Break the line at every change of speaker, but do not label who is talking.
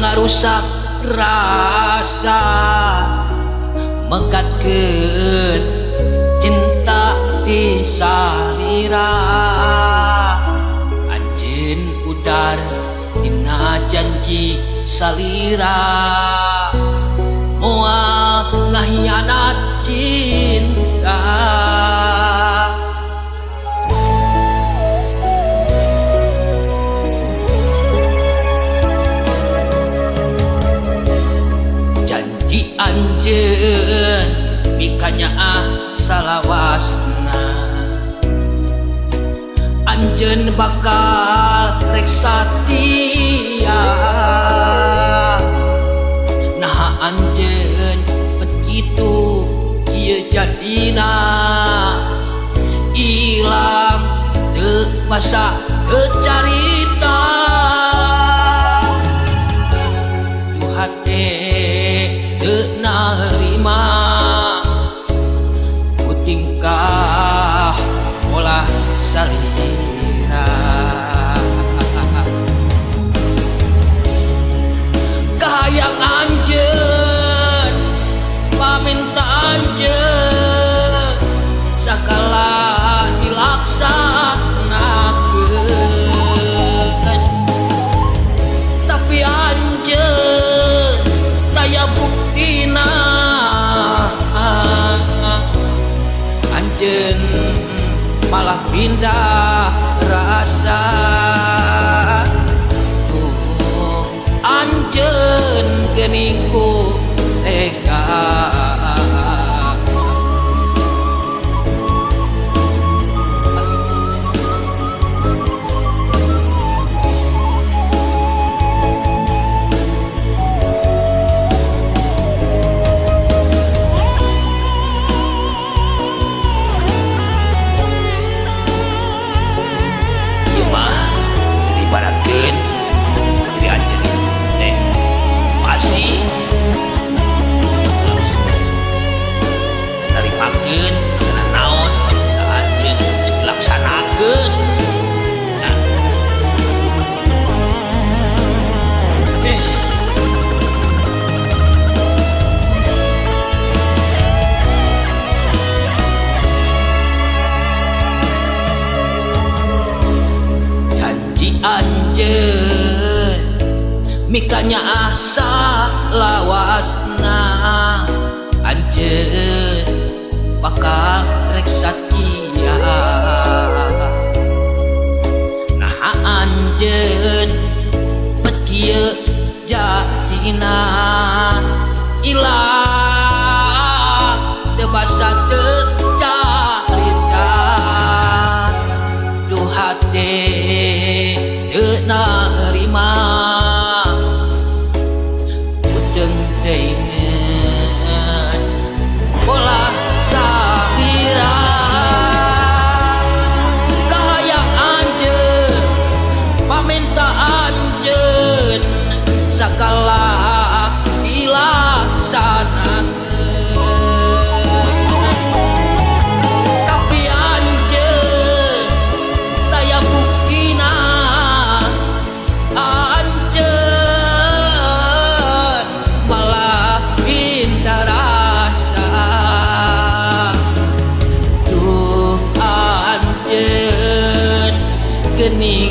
ngarusak rasa mengkatkeun cinta di salira anjeun udar dina janji salira moal ngahianat cinta. Janji anjeun mikanya salawasna anjeun bakal rek satia nah anjeun begitu ieu jadina ilang teu basa teu carita tu hate teu narima ku tingkah olah salira kahayang anjeun paminta anjeun sakala dilaksanakeun tapi anjeun daya buktina anjeun malah pindah rasa anjeun geuning ku tega ibaratkeun diri anjeun teh masih narimakeun kana naon da anjeun dilaksanakeun. Anjeun mikanya asa lawasna anjeun bakal rek satia nah anjeun bet kieu jadina ilang teu basa teu carita duh hate teu narima udeng teuingeun bola salira kahayang anjeun paminta anjeun sakala dilaksanakeun tapi anjeun daya buktina anjeun malah pindah rasa duh anjeun geuning